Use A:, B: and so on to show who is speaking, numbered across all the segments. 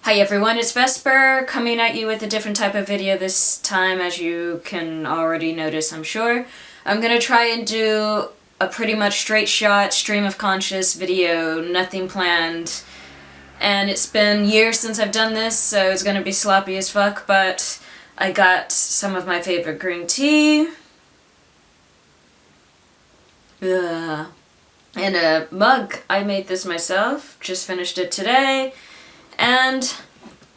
A: Hi everyone, it's Vesper coming at you with a different type of video this time, as you can already notice, I'm sure. I'm gonna try and do a pretty much straight shot, stream of conscious video, nothing planned. And it's been years since I've done this, so it's gonna be sloppy as fuck, but I got some of my favorite green tea. And a mug. I made this myself, just finished it today. And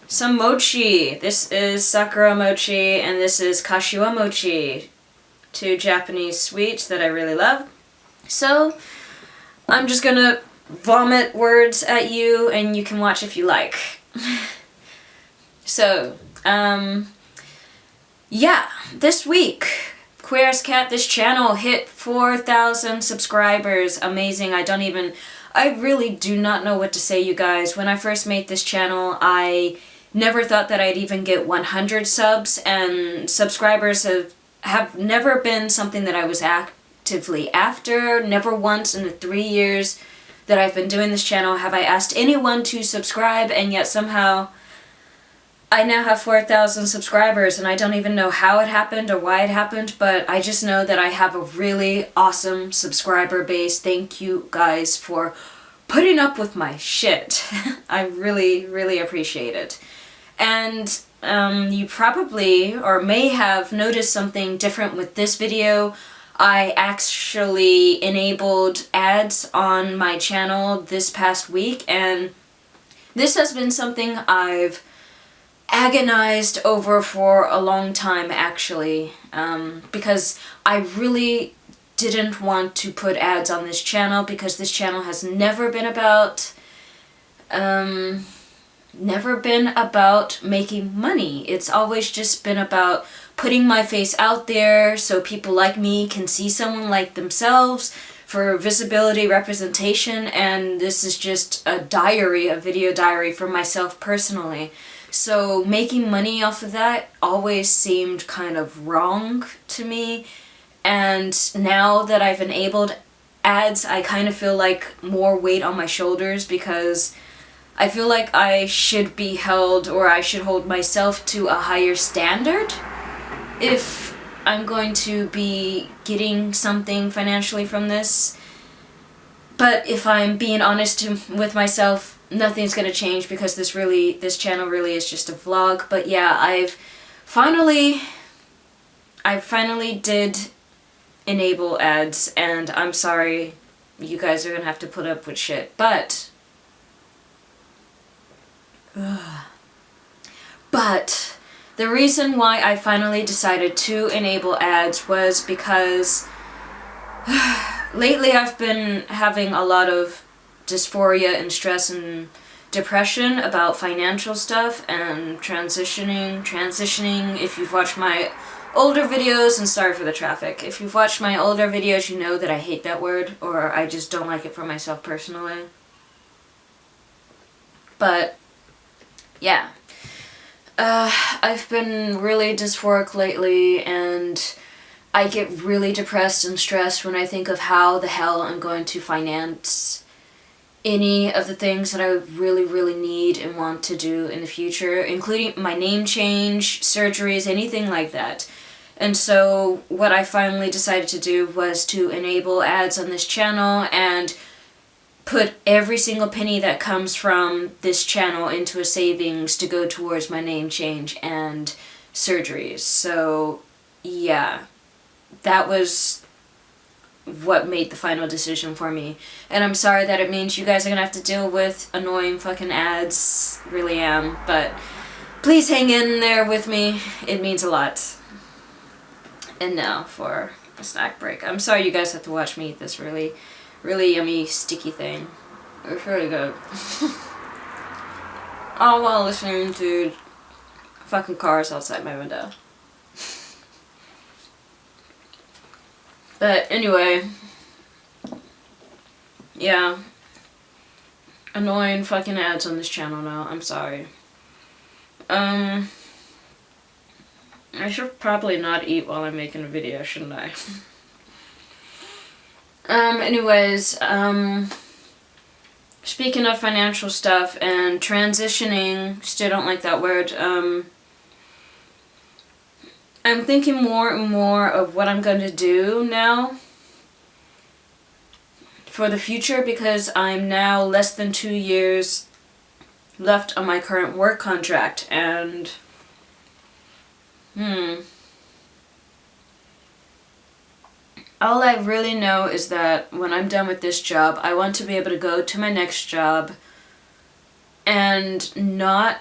A: some mochi. This is Sakura mochi and this is Kashiwa mochi. Two Japanese sweets that I really love. So I'm just gonna vomit words at you and you can watch if you like. So, yeah, this week, QueerAsCat, this channel hit 4,000 subscribers. Amazing. I really do not know what to say, you guys. When I first made this channel, I never thought that I'd even get 100 subs, and subscribers have never been something that I was actively after. Never once in the 3 years that I've been doing this channel have I asked anyone to subscribe, and yet somehow I now have 4,000 subscribers, and I don't even know how it happened or why it happened, but I just know that I have a really awesome subscriber base. Thank you guys for putting up with my shit. I really, really appreciate it. And you probably or may have noticed something different with this video. I actually enabled ads on my channel this past week, and this has been something I've agonized over for a long time, actually, because I really didn't want to put ads on this channel, because this channel has never been about making money. It's always just been about putting my face out there so people like me can see someone like themselves, for visibility, representation, and this is just a video diary for myself personally. So making money off of that always seemed kind of wrong to me, and now that I've enabled ads, I kind of feel like more weight on my shoulders, because I feel like I should be held, or I should hold myself to a higher standard if I'm going to be getting something financially from this. But if I'm being honest with myself, nothing's gonna change, because this channel really is just a vlog. But yeah, I finally did enable ads, and I'm sorry you guys are gonna have to put up with shit, but the reason why I finally decided to enable ads was because lately I've been having a lot of dysphoria and stress and depression about financial stuff and transitioning. If you've watched my older videos, and sorry for the traffic, if you've watched my older videos, you know that I hate that word, or I just don't like it for myself personally. But yeah, I've been really dysphoric lately, and I get really depressed and stressed when I think of how the hell I'm going to finance any of the things that I really, really need and want to do in the future, including my name change, surgeries, anything like that. And so what I finally decided to do was to enable ads on this channel and put every single penny that comes from this channel into a savings to go towards my name change and surgeries. So yeah, that was what made the final decision for me. And I'm sorry that it means you guys are gonna have to deal with annoying fucking ads. Really am. But please hang in there with me. It means a lot. And now for a snack break. I'm sorry you guys have to watch me eat this really, really yummy sticky thing. It's really good. All while listening to fucking cars outside my window. But anyway, yeah, annoying fucking ads on this channel now, I'm sorry. I should probably not eat while I'm making a video, shouldn't I? Anyways, speaking of financial stuff and transitioning, still don't like that word, I'm thinking more and more of what I'm going to do now for the future, because I'm now less than 2 years left on my current work contract, and all I really know is that when I'm done with this job, I want to be able to go to my next job and not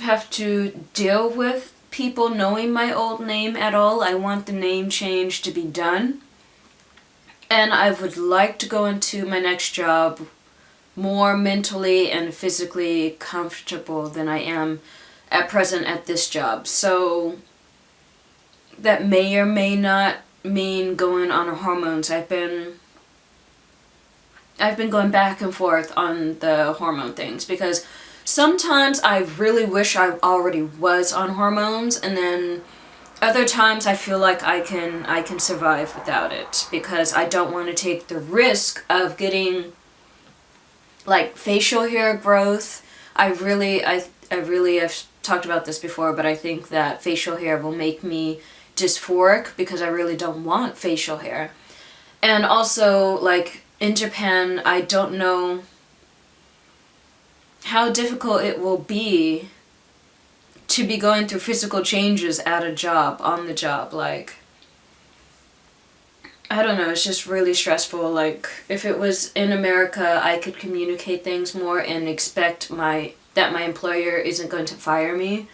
A: have to deal with people knowing my old name at all. I want the name change to be done. And I would like to go into my next job more mentally and physically comfortable than I am at present at this job. So that may or may not mean going on hormones. I've been going back and forth on the hormone things, because sometimes I really wish I already was on hormones, and then other times I feel like I can survive without it, because I don't want to take the risk of getting like facial hair growth. I really have talked about this before, but I think that facial hair will make me dysphoric, because I really don't want facial hair. And also, like, in Japan, I don't know how difficult it will be to be going through physical changes at a job, on the job. Like, I don't know, it's just really stressful. Like, if it was in America, I could communicate things more and expect that my employer isn't going to fire me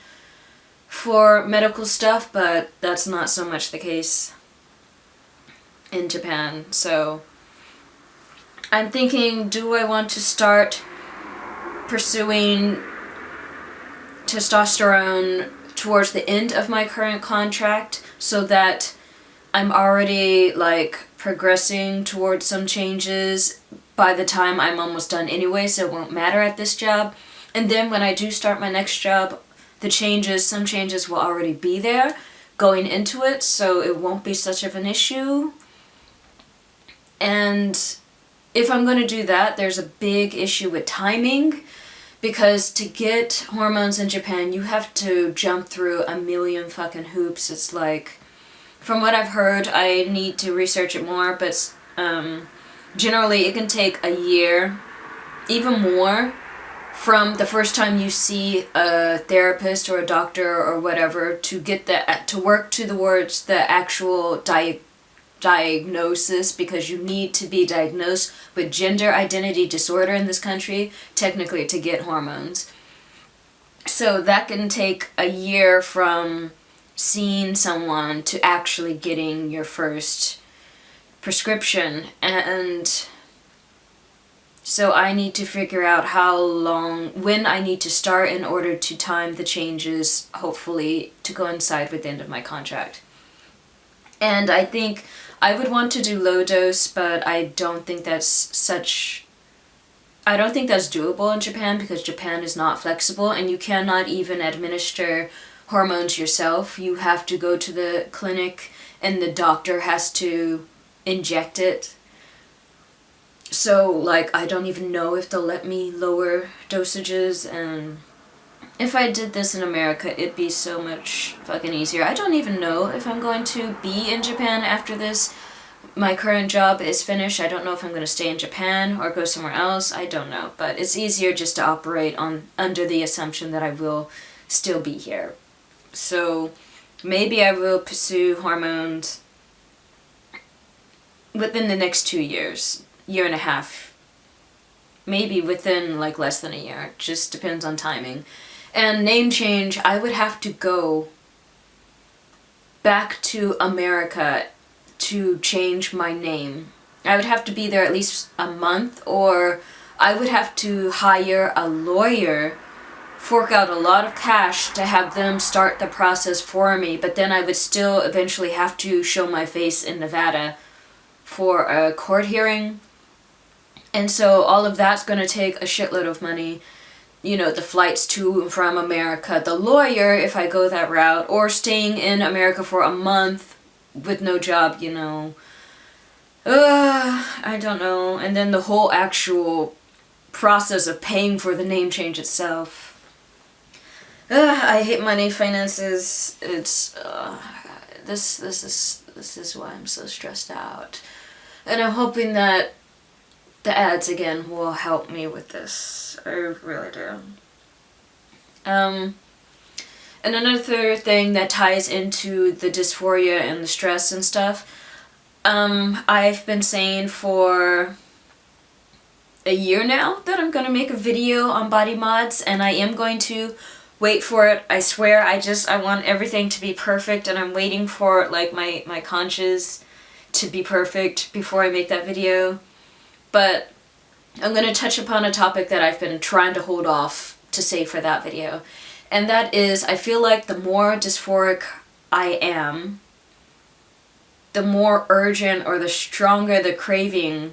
A: for medical stuff, but that's not so much the case in Japan. So I'm thinking, do I want to start pursuing testosterone towards the end of my current contract, so that I'm already like progressing towards some changes by the time I'm almost done anyway, so it won't matter at this job. And then when I do start my next job, some changes will already be there going into it, so it won't be such of an issue. And if I'm going to do that, there's a big issue with timing, because to get hormones in Japan, you have to jump through a million fucking hoops. It's like, from what I've heard, I need to research it more, but generally it can take a year, even more, from the first time you see a therapist or a doctor or whatever to work towards the actual diagnosis, because you need to be diagnosed with gender identity disorder in this country, technically, to get hormones. So that can take a year from seeing someone to actually getting your first prescription. And so I need to figure out when I need to start in order to time the changes, hopefully to coincide with the end of my contract. And I think I would want to do low dose, but I don't think that's doable in Japan, because Japan is not flexible, and you cannot even administer hormones yourself. You have to go to the clinic and the doctor has to inject it. So, like, I don't even know if they'll let me lower dosages, and if I did this in America, it'd be so much fucking easier. I don't even know if I'm going to be in Japan after this. My current job is finished. I don't know if I'm going to stay in Japan or go somewhere else. I don't know. But it's easier just to operate under the assumption that I will still be here. So maybe I will pursue hormones within the next 2 years, year and a half. Maybe within like less than a year. It just depends on timing. And name change, I would have to go back to America to change my name. I would have to be there at least a month, or I would have to hire a lawyer, fork out a lot of cash to have them start the process for me, but then I would still eventually have to show my face in Nevada for a court hearing. And so all of that's going to take a shitload of money. You know, the flights to and from America, the lawyer, if I go that route, or staying in America for a month with no job, you know. I don't know. And then the whole actual process of paying for the name change itself. I hate money, finances. It's this is why I'm so stressed out. And I'm hoping that the ads again will help me with this. I really do. And another thing that ties into the dysphoria and the stress and stuff, I've been saying for a year now that I'm gonna make a video on body mods, and I am going to. Wait for it. I swear, I want everything to be perfect, and I'm waiting for like my conches to be perfect before I make that video. But I'm going to touch upon a topic that I've been trying to hold off to save for that video. And that is, I feel like the more dysphoric I am, the more urgent or the stronger the craving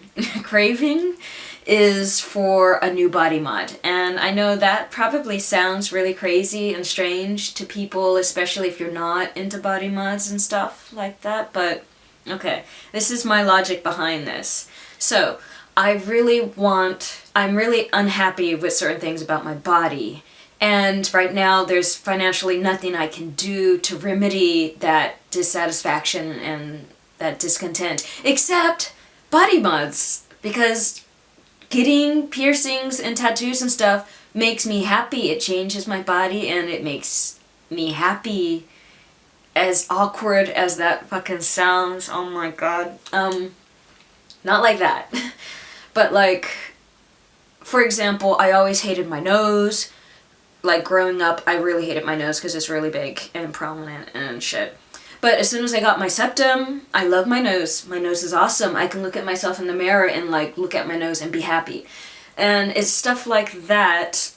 A: is for a new body mod. And I know that probably sounds really crazy and strange to people, especially if you're not into body mods and stuff like that, but okay, this is my logic behind this. So, I'm really unhappy with certain things about my body, and right now there's financially nothing I can do to remedy that dissatisfaction and that discontent, except body mods, because getting piercings and tattoos and stuff makes me happy. It changes my body and it makes me happy. As awkward as that fucking sounds, oh my god. Not like that. But like, for example, I always hated my nose. Like growing up, I really hated my nose because it's really big and prominent and shit. But as soon as I got my septum, I love my nose. My nose is awesome. I can look at myself in the mirror and like look at my nose and be happy. And it's stuff like that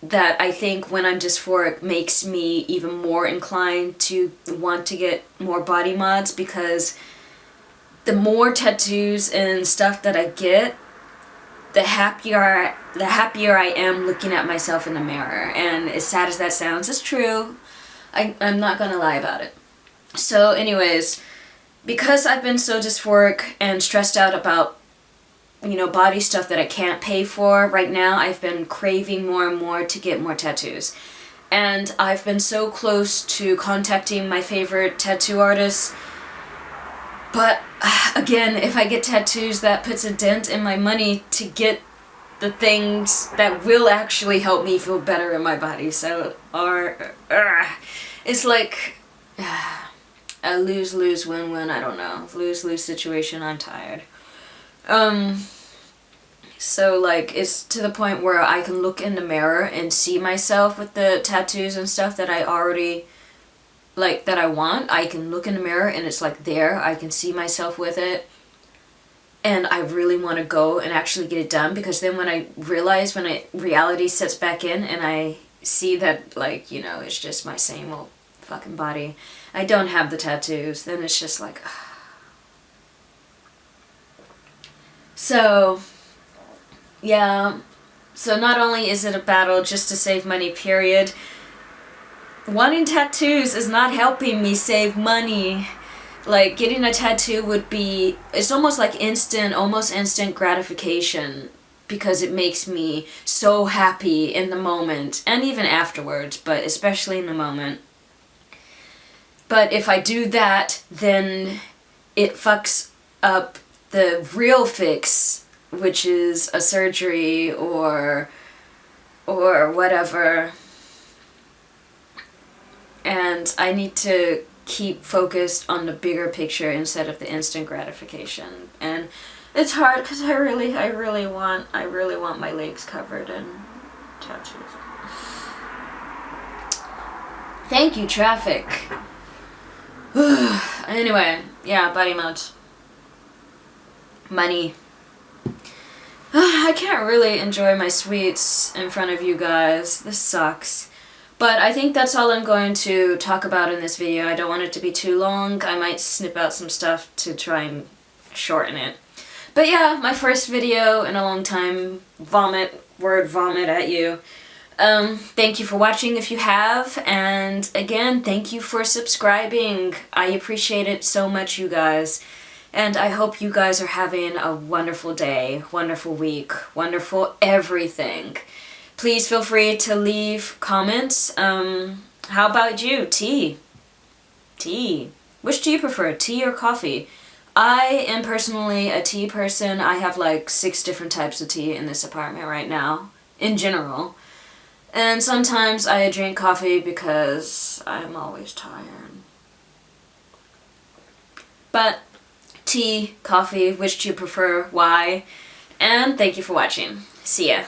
A: that I think when I'm dysphoric makes me even more inclined to want to get more body mods, because the more tattoos and stuff that I get, the happier I am looking at myself in the mirror. And as sad as that sounds, it's true. I'm not gonna lie about it. So anyways, because I've been so dysphoric and stressed out about, you know, body stuff that I can't pay for right now, I've been craving more and more to get more tattoos. And I've been so close to contacting my favorite tattoo artists. But again, if I get tattoos, that puts a dent in my money to get the things that will actually help me feel better in my body. So, it's like a lose-lose, win-win, I don't know. Lose-lose situation, I'm tired. So like, it's to the point where I can look in the mirror and see myself with the tattoos and stuff that I already, like, that I want. I can look in the mirror and it's like there, I can see myself with it. And I really want to go and actually get it done, because then when I realize, when reality sets back in and I see that, like, you know, it's just my same old fucking body, I don't have the tattoos, then it's just like, So, yeah, so not only is it a battle just to save money, period, wanting tattoos is not helping me save money. Like, getting a tattoo would be, it's almost like almost instant gratification, because it makes me so happy in the moment, and even afterwards, but especially in the moment. But if I do that, then it fucks up the real fix, which is a surgery or whatever. And I need to keep focused on the bigger picture instead of the instant gratification. And it's hard because I really want my legs covered in tattoos. Thank you, traffic. Anyway, yeah, body mods. Money. I can't really enjoy my sweets in front of you guys. This sucks. But I think that's all I'm going to talk about in this video. I don't want it to be too long. I might snip out some stuff to try and shorten it. But yeah, my first video in a long time. Word vomit at you. Thank you for watching if you have. And again, thank you for subscribing. I appreciate it so much, you guys. And I hope you guys are having a wonderful day, wonderful week, wonderful everything. Please feel free to leave comments. How about you? Tea. Tea. Which do you prefer, tea or coffee? I am personally a tea person. I have like 6 different types of tea in this apartment right now, in general. And sometimes I drink coffee because I'm always tired. But tea, coffee, which do you prefer, why? And thank you for watching. See ya.